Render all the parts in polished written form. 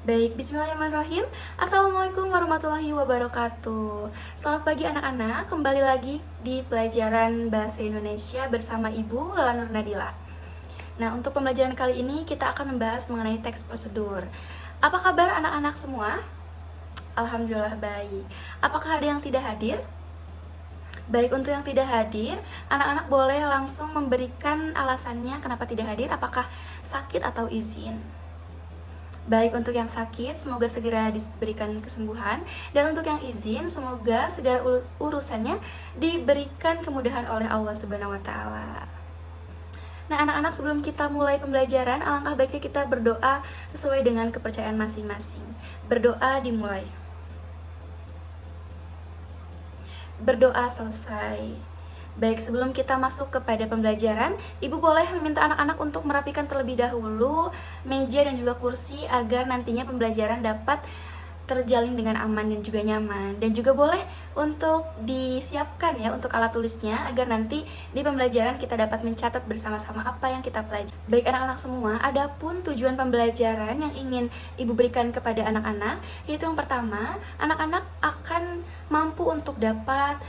Baik, bismillahirrahmanirrahim. Assalamualaikum warahmatullahi wabarakatuh. Selamat pagi anak-anak, kembali lagi di pelajaran Bahasa Indonesia bersama Ibu Lala Nur Nadila. Nah, untuk pembelajaran kali ini kita akan membahas mengenai teks prosedur. Apa kabar anak-anak semua? Alhamdulillah baik. Apakah ada yang tidak hadir? Baik, untuk yang tidak hadir, anak-anak boleh langsung memberikan alasannya kenapa tidak hadir, apakah sakit atau izin. Baik, untuk yang sakit, semoga segera diberikan kesembuhan. Dan untuk yang izin, semoga segala urusannya diberikan kemudahan oleh Allah Subhanahu wa Ta'ala. Nah, anak-anak, sebelum kita mulai pembelajaran, alangkah baiknya kita berdoa sesuai dengan kepercayaan masing-masing. Berdoa dimulai. Berdoa selesai. Baik, sebelum kita masuk kepada pembelajaran, Ibu boleh meminta anak-anak untuk merapikan terlebih dahulu meja dan juga kursi agar nantinya pembelajaran dapat terjalin dengan aman dan juga nyaman. Dan juga boleh untuk disiapkan ya untuk alat tulisnya agar nanti di pembelajaran kita dapat mencatat bersama-sama apa yang kita pelajari. Baik anak-anak semua, adapun tujuan pembelajaran yang ingin Ibu berikan kepada anak-anak, yaitu yang pertama, anak-anak akan mampu untuk dapat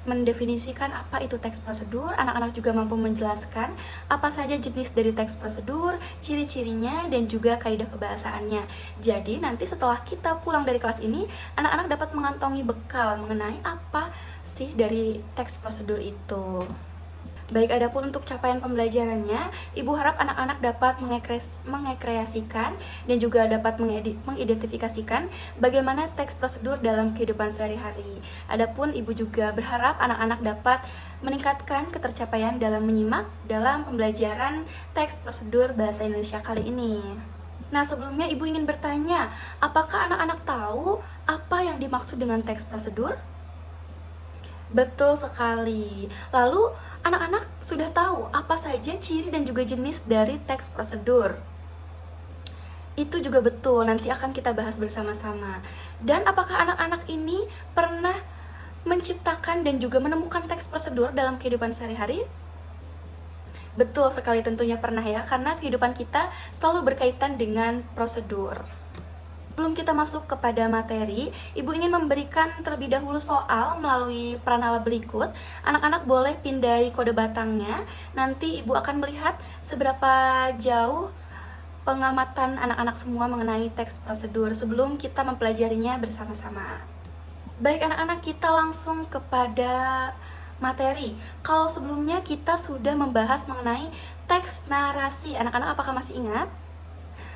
mendefinisikan apa itu teks prosedur. Anak-anak juga mampu menjelaskan apa saja jenis dari teks prosedur, ciri-cirinya, dan juga kaidah kebahasaannya. Jadi nanti setelah kita pulang dari kelas ini, anak-anak dapat mengantongi bekal mengenai apa sih dari teks prosedur itu. Baik, adapun untuk capaian pembelajarannya, Ibu harap anak-anak dapat mengekreasikan dan juga dapat mengidentifikasikan bagaimana teks prosedur dalam kehidupan sehari-hari. Adapun Ibu juga berharap anak-anak dapat meningkatkan ketercapaian dalam menyimak dalam pembelajaran teks prosedur Bahasa Indonesia kali ini. Nah, sebelumnya Ibu ingin bertanya, apakah anak-anak tahu apa yang dimaksud dengan teks prosedur? Betul sekali. Lalu, anak-anak sudah tahu apa saja ciri dan juga jenis dari teks prosedur? Itu juga betul, nanti akan kita bahas bersama-sama. Dan apakah anak-anak ini pernah menciptakan dan juga menemukan teks prosedur dalam kehidupan sehari-hari? Betul sekali, tentunya pernah ya, karena kehidupan kita selalu berkaitan dengan prosedur. Sebelum kita masuk kepada materi, Ibu ingin memberikan terlebih dahulu soal melalui pranala berikut. Anak-anak boleh pindai kode batangnya. Nanti Ibu akan melihat seberapa jauh pengamatan anak-anak semua mengenai teks prosedur sebelum kita mempelajarinya bersama-sama. Baik anak-anak, kita langsung kepada materi. Kalau sebelumnya kita sudah membahas mengenai teks narasi, anak-anak apakah masih ingat?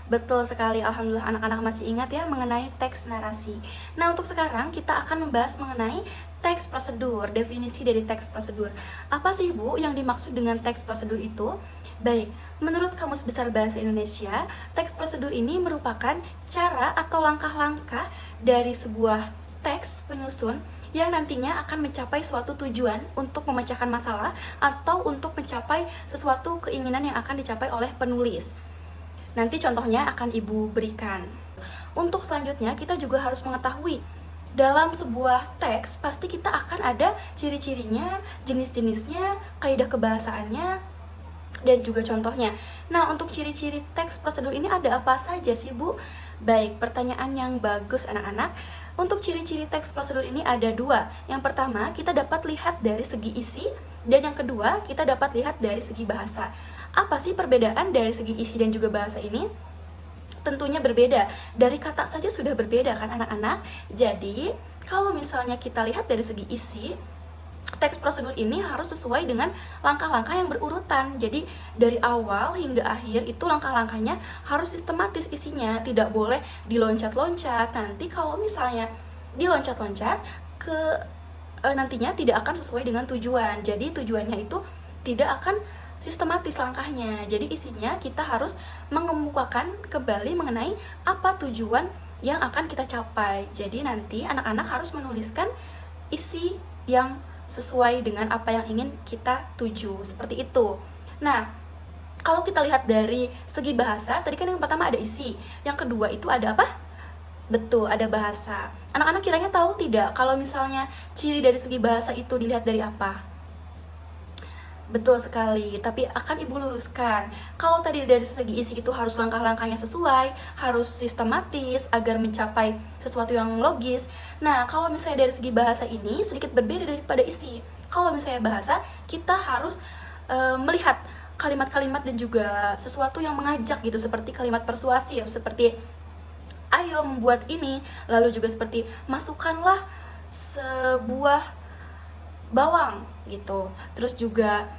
Betul sekali, alhamdulillah anak-anak masih ingat ya mengenai teks narasi. Nah, untuk sekarang kita akan membahas mengenai teks prosedur, definisi dari teks prosedur. Apa sih Bu yang dimaksud dengan teks prosedur itu? Baik, menurut Kamus Besar Bahasa Indonesia, teks prosedur ini merupakan cara atau langkah-langkah dari sebuah teks penyusun yang nantinya akan mencapai suatu tujuan untuk memecahkan masalah atau untuk mencapai sesuatu keinginan yang akan dicapai oleh penulis. Nanti contohnya akan Ibu berikan. Untuk selanjutnya kita juga harus mengetahui dalam sebuah teks pasti kita akan ada ciri-cirinya, jenis-jenisnya, kaidah kebahasaannya, dan juga contohnya. Nah, untuk ciri-ciri teks prosedur ini ada apa saja sih Bu? Baik, pertanyaan yang bagus anak-anak. Untuk ciri-ciri teks prosedur ini ada dua. Yang pertama, kita dapat lihat dari segi isi, dan yang kedua, kita dapat lihat dari segi bahasa. Apa sih perbedaan dari segi isi dan juga bahasa ini? Tentunya berbeda. Dari kata saja sudah berbeda kan anak-anak? Jadi, kalau misalnya kita lihat dari segi isi, teks prosedur ini harus sesuai dengan langkah-langkah yang berurutan. Jadi, dari awal hingga akhir itu langkah-langkahnya harus sistematis isinya. Tidak boleh diloncat-loncat. Nanti kalau misalnya diloncat-loncat, nantinya tidak akan sesuai dengan tujuan. Jadi, tujuannya itu tidak akan sistematis langkahnya. Jadi isinya kita harus mengemukakan kembali mengenai apa tujuan yang akan kita capai. Jadi nanti anak-anak harus menuliskan isi yang sesuai dengan apa yang ingin kita tuju, seperti itu. Nah, kalau kita lihat dari segi bahasa, tadi kan yang pertama ada isi, yang kedua itu ada apa? Betul, ada bahasa. Anak-anak kiranya tahu tidak kalau misalnya ciri dari segi bahasa itu dilihat dari apa? Betul sekali, tapi akan Ibu luruskan. Kalau tadi dari segi isi itu harus langkah-langkahnya sesuai, harus sistematis agar mencapai sesuatu yang logis. Nah, kalau misalnya dari segi bahasa ini sedikit berbeda daripada isi. Kalau misalnya bahasa, kita harus melihat kalimat-kalimat dan juga sesuatu yang mengajak gitu, seperti kalimat persuasif, seperti ayo membuat ini, lalu juga seperti masukkanlah sebuah bawang gitu. Terus juga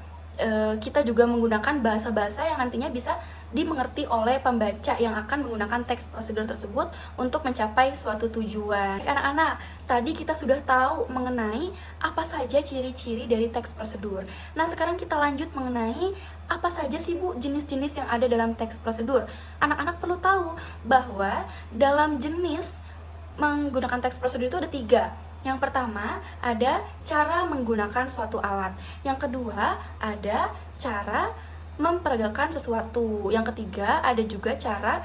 kita juga menggunakan bahasa-bahasa yang nantinya bisa dimengerti oleh pembaca yang akan menggunakan teks prosedur tersebut untuk mencapai suatu tujuan. Anak-anak, tadi kita sudah tahu mengenai apa saja ciri-ciri dari teks prosedur. Nah, sekarang kita lanjut mengenai apa saja sih Bu jenis-jenis yang ada dalam teks prosedur. Anak-anak perlu tahu bahwa dalam jenis menggunakan teks prosedur itu ada 3. Yang pertama, ada cara menggunakan suatu alat. Yang kedua, ada cara memperagakan sesuatu. Yang ketiga, ada juga cara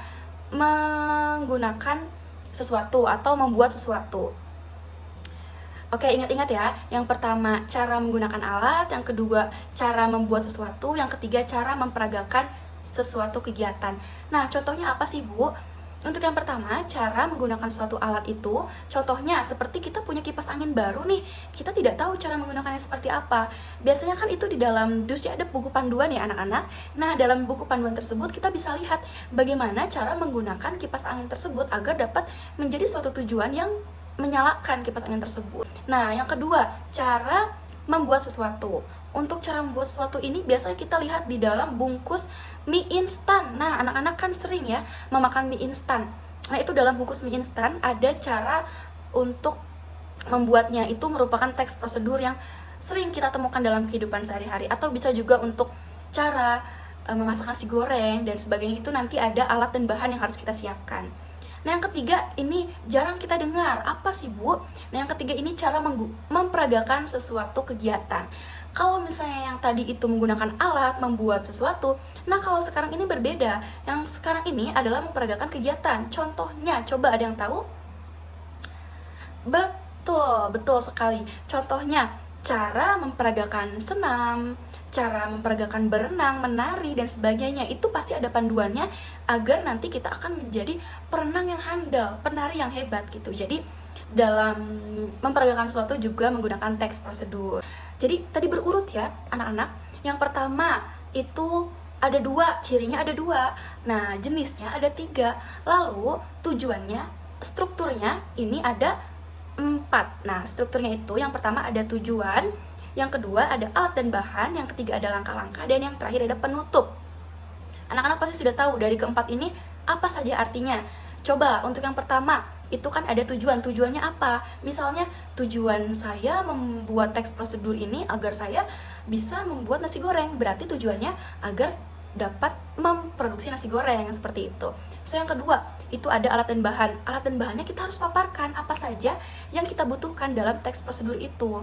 menggunakan sesuatu atau membuat sesuatu. Oke, ingat-ingat ya. Yang pertama, cara menggunakan alat. Yang kedua, cara membuat sesuatu. Yang ketiga, cara memperagakan sesuatu kegiatan. Nah, contohnya apa sih, Bu? Untuk yang pertama, cara menggunakan suatu alat itu, contohnya seperti kita punya kipas angin baru nih, kita tidak tahu cara menggunakannya seperti apa. Biasanya kan itu di dalam dusnya ada buku panduan ya anak-anak. Nah, dalam buku panduan tersebut kita bisa lihat bagaimana cara menggunakan kipas angin tersebut agar dapat menjadi suatu tujuan yang menyalakan kipas angin tersebut. Nah, yang kedua, cara membuat sesuatu. Untuk cara membuat sesuatu ini biasanya kita lihat di dalam bungkus mie instan. Nah, anak-anak kan sering ya memakan mie instan. Nah, itu dalam bungkus mie instan ada cara untuk membuatnya. Itu merupakan teks prosedur yang sering kita temukan dalam kehidupan sehari-hari. Atau bisa juga untuk cara memasak nasi goreng dan sebagainya, itu nanti ada alat dan bahan yang harus kita siapkan. Nah, yang ketiga ini jarang kita dengar. Apa sih, Bu? Nah, yang ketiga ini cara memperagakan sesuatu kegiatan. Kalau misalnya yang tadi itu menggunakan alat, membuat sesuatu, nah kalau sekarang ini berbeda. Yang sekarang ini adalah memperagakan kegiatan. Contohnya, coba ada yang tahu? Betul sekali. Contohnya, cara memperagakan senam, cara memperagakan berenang, menari, dan sebagainya. Itu pasti ada panduannya agar nanti kita akan menjadi perenang yang handal, penari yang hebat gitu. Jadi dalam memperagakan sesuatu juga menggunakan teks prosedur. Jadi tadi berurut ya anak-anak. Yang pertama itu ada 2, cirinya ada 2. Nah, jenisnya ada 3. Lalu tujuannya, strukturnya ini ada 4. Nah, strukturnya itu yang pertama ada tujuan, yang kedua ada alat dan bahan, yang ketiga ada langkah-langkah, dan yang terakhir ada penutup. Anak-anak pasti sudah tahu dari keempat ini apa saja artinya. Coba untuk yang pertama, itu kan ada tujuan. Tujuannya apa? Misalnya tujuan saya membuat teks prosedur ini agar saya bisa membuat nasi goreng. Berarti tujuannya agar dapat memproduksi nasi goreng, seperti itu. So, yang kedua, itu ada alat dan bahan. Alat dan bahannya kita harus paparkan apa saja yang kita butuhkan dalam teks prosedur itu.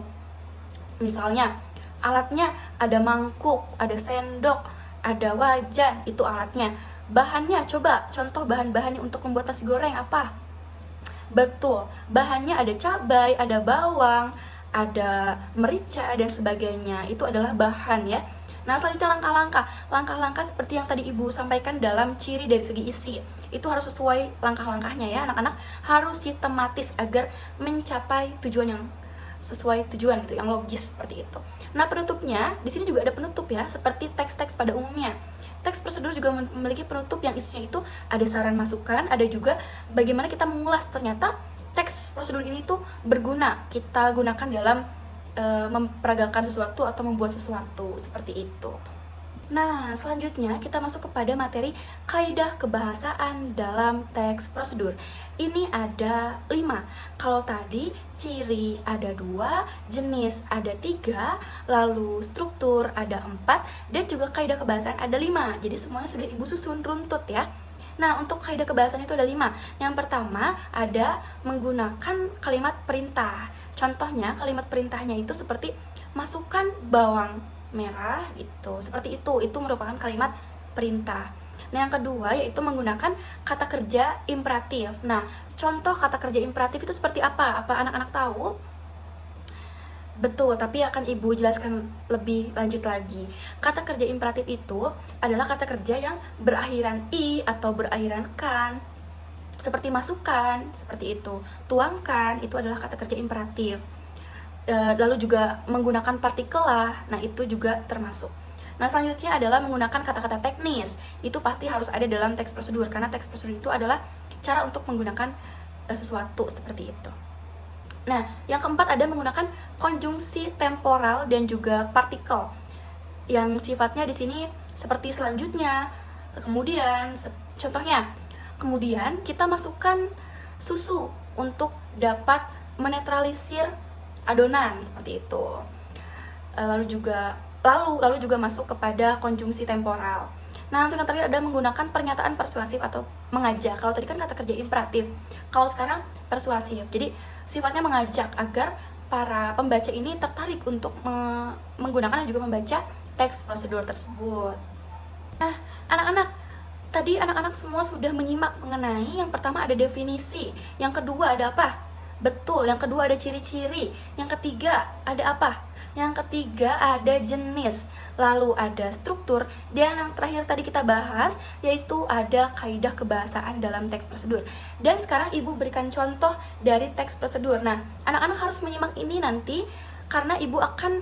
Misalnya, alatnya ada mangkuk, ada sendok, ada wajan, itu alatnya. Bahannya, coba contoh bahan-bahannya untuk membuat nasi goreng apa? Betul, bahannya ada cabai, ada bawang, ada merica, dan sebagainya. Itu adalah bahan ya. Nah, selanjutnya langkah-langkah. Langkah-langkah seperti yang tadi Ibu sampaikan dalam ciri dari segi isi. Itu harus sesuai langkah-langkahnya ya, anak-anak. Harus sistematis agar mencapai tujuan yang sesuai tujuan gitu, yang logis seperti itu. Nah, penutupnya, di sini juga ada penutup ya, seperti teks-teks pada umumnya. Teks prosedur juga memiliki penutup yang isinya itu ada saran masukan, ada juga bagaimana kita mengulas ternyata teks prosedur ini tuh berguna kita gunakan dalam memperagakan sesuatu atau membuat sesuatu, seperti itu. Nah, selanjutnya kita masuk kepada materi kaidah kebahasaan dalam teks prosedur. Ini ada 5. Kalau tadi ciri ada 2, jenis ada 3, lalu struktur ada 4, dan juga kaidah kebahasaan ada 5. Jadi semuanya sudah Ibu susun runtut ya. Nah, untuk kaidah kebahasaan itu ada 5. Yang pertama ada menggunakan kalimat perintah. Contohnya kalimat perintahnya itu seperti masukkan bawang merah gitu, seperti itu merupakan kalimat perintah. Nah, yang kedua yaitu menggunakan kata kerja imperatif. Nah, contoh kata kerja imperatif itu seperti apa? Apa anak-anak tahu? Betul, tapi akan Ibu jelaskan lebih lanjut lagi. Kata kerja imperatif itu adalah kata kerja yang berakhiran i atau berakhiran kan. Seperti masukkan, seperti itu. Tuangkan, itu adalah kata kerja imperatif. Lalu juga menggunakan partikel lah, nah itu juga termasuk. Nah selanjutnya adalah menggunakan kata-kata teknis. Itu pasti harus ada dalam teks prosedur, karena teks prosedur itu adalah cara untuk menggunakan sesuatu seperti itu. Nah, yang keempat ada menggunakan konjungsi temporal dan juga partikel yang sifatnya di sini seperti selanjutnya. Kemudian, contohnya, kemudian kita masukkan susu untuk dapat menetralisir adonan seperti itu. Lalu juga masuk kepada konjungsi temporal. Nah, untuk yang terakhir ada menggunakan pernyataan persuasif atau mengajak. Kalau tadi kan kata kerja imperatif, kalau sekarang persuasif. Jadi sifatnya mengajak agar para pembaca ini tertarik untuk menggunakan dan juga membaca teks prosedur tersebut. Nah, anak-anak, tadi anak-anak semua sudah menyimak mengenai yang pertama ada definisi, yang kedua ada apa? Betul, yang kedua ada ciri-ciri, yang ketiga ada apa? Yang ketiga ada jenis, lalu ada struktur, dan yang terakhir tadi kita bahas yaitu ada kaidah kebahasaan dalam teks prosedur. Dan sekarang Ibu berikan contoh dari teks prosedur. Nah, anak-anak harus menyimak ini nanti karena Ibu akan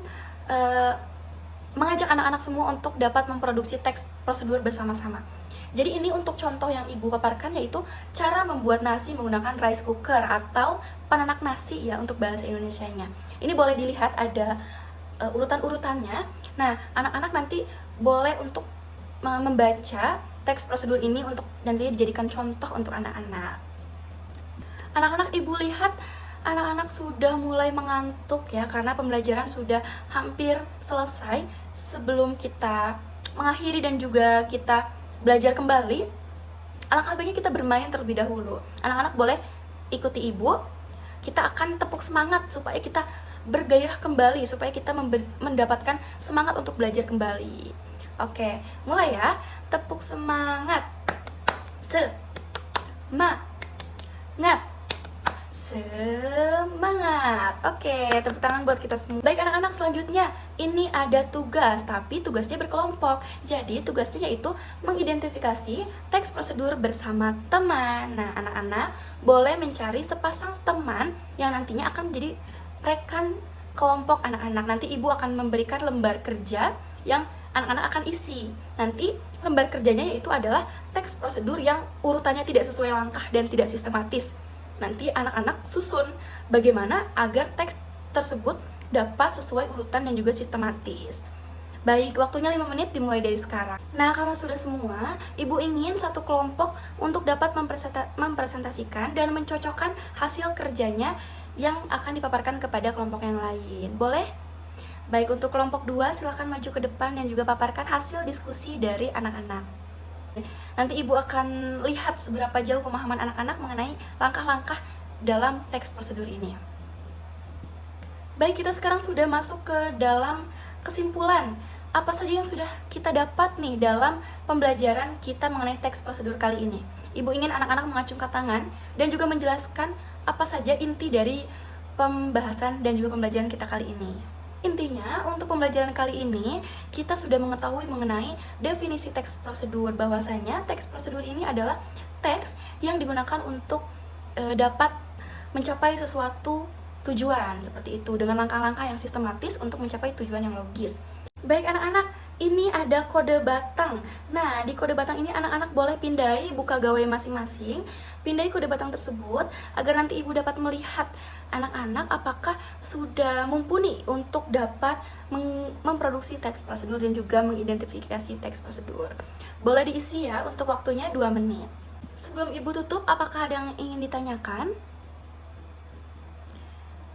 mengajak anak-anak semua untuk dapat memproduksi teks prosedur bersama-sama. Jadi ini untuk contoh yang Ibu paparkan yaitu cara membuat nasi menggunakan rice cooker atau penanak nasi ya untuk bahasa Indonesianya. Ini boleh dilihat ada urutan-urutannya. Nah, anak-anak nanti boleh untuk membaca teks prosedur ini untuk dan dijadikan contoh untuk anak-anak. Anak-anak Ibu lihat anak-anak sudah mulai mengantuk ya karena pembelajaran sudah hampir selesai. Sebelum kita mengakhiri dan juga kita belajar kembali, alangkah baiknya kita bermain terlebih dahulu. Anak-anak boleh ikuti Ibu. Kita akan tepuk semangat supaya kita bergairah kembali, supaya kita mendapatkan semangat untuk belajar kembali. Oke, mulai ya. Tepuk semangat. Semangat. Semangat. Oke, tepuk tangan buat kita semua. Baik anak-anak, selanjutnya ini ada tugas, tapi tugasnya berkelompok. Jadi tugasnya yaitu mengidentifikasi teks prosedur bersama teman. Nah, anak-anak boleh mencari sepasang teman yang nantinya akan menjadi rekan kelompok anak-anak. Nanti Ibu akan memberikan lembar kerja yang anak-anak akan isi. Nanti lembar kerjanya yaitu adalah teks prosedur yang urutannya tidak sesuai langkah dan tidak sistematis. Nanti anak-anak susun bagaimana agar teks tersebut dapat sesuai urutan dan juga sistematis. Baik, waktunya 5 menit dimulai dari sekarang. Nah, karena sudah semua, Ibu ingin satu kelompok untuk dapat mempresentasikan dan mencocokkan hasil kerjanya yang akan dipaparkan kepada kelompok yang lain. Boleh? Baik, untuk kelompok 2 silakan maju ke depan dan juga paparkan hasil diskusi dari anak-anak. Nanti Ibu akan lihat seberapa jauh pemahaman anak-anak mengenai langkah-langkah dalam teks prosedur ini. Baik, kita sekarang sudah masuk ke dalam kesimpulan. Apa saja yang sudah kita dapat nih dalam pembelajaran kita mengenai teks prosedur kali ini? Ibu ingin anak-anak mengacungkan tangan dan juga menjelaskan apa saja inti dari pembahasan dan juga pembelajaran kita kali ini. Intinya, untuk pembelajaran kali ini, kita sudah mengetahui mengenai definisi teks prosedur, bahwasanya teks prosedur ini adalah teks yang digunakan untuk dapat mencapai sesuatu tujuan, seperti itu, dengan langkah-langkah yang sistematis untuk mencapai tujuan yang logis. Baik anak-anak, ini ada kode batang. Nah, di kode batang ini anak-anak boleh pindai buka gawai masing-masing, pindai kode batang tersebut agar nanti Ibu dapat melihat anak-anak apakah sudah mumpuni untuk dapat memproduksi teks prosedur dan juga mengidentifikasi teks prosedur. Boleh diisi ya untuk waktunya 2 menit. Sebelum Ibu tutup, apakah ada yang ingin ditanyakan?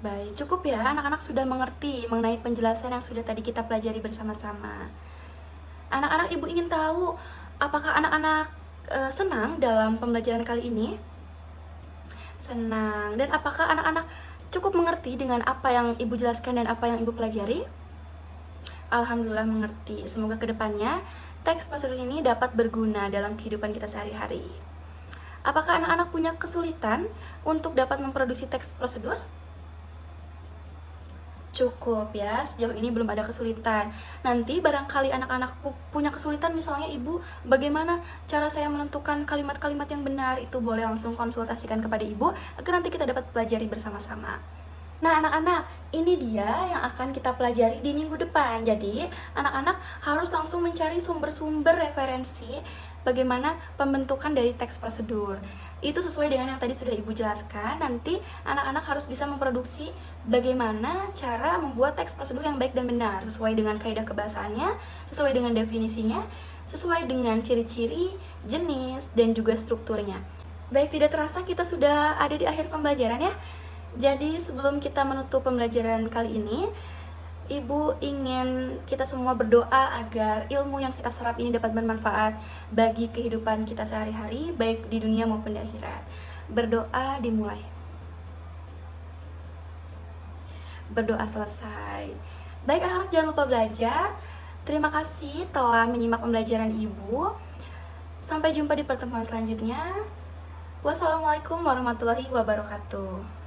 Baik, cukup ya, anak-anak sudah mengerti mengenai penjelasan yang sudah tadi kita pelajari bersama-sama. Anak-anak, Ibu ingin tahu apakah anak-anak senang dalam pembelajaran kali ini? Senang. Dan apakah anak-anak cukup mengerti dengan apa yang Ibu jelaskan dan apa yang Ibu pelajari? Alhamdulillah mengerti. Semoga kedepannya teks prosedur ini dapat berguna dalam kehidupan kita sehari-hari. Apakah anak-anak punya kesulitan untuk dapat memproduksi teks prosedur? Cukup ya, sejauh ini belum ada kesulitan. Nanti barangkali anak-anak punya kesulitan, misalnya ibu, bagaimana cara saya menentukan kalimat-kalimat yang benar, itu boleh langsung konsultasikan kepada ibu, agar nanti kita dapat pelajari bersama-sama. Nah anak-anak, ini dia yang akan kita pelajari di minggu depan. Jadi anak-anak harus langsung mencari sumber-sumber referensi bagaimana pembentukan dari teks prosedur. Itu sesuai dengan yang tadi sudah ibu jelaskan. Nanti anak-anak harus bisa memproduksi bagaimana cara membuat teks prosedur yang baik dan benar, sesuai dengan kaidah kebahasaannya, sesuai dengan definisinya, sesuai dengan ciri-ciri, jenis, dan juga strukturnya. Baik, tidak terasa kita sudah ada di akhir pembelajaran ya. Jadi sebelum kita menutup pembelajaran kali ini, Ibu ingin kita semua berdoa agar ilmu yang kita serap ini dapat bermanfaat bagi kehidupan kita sehari-hari, baik di dunia maupun di akhirat. Berdoa dimulai. Berdoa selesai. Baik anak-anak, jangan lupa belajar. Terima kasih telah menyimak pembelajaran Ibu. Sampai jumpa di pertemuan selanjutnya. Wassalamualaikum warahmatullahi wabarakatuh.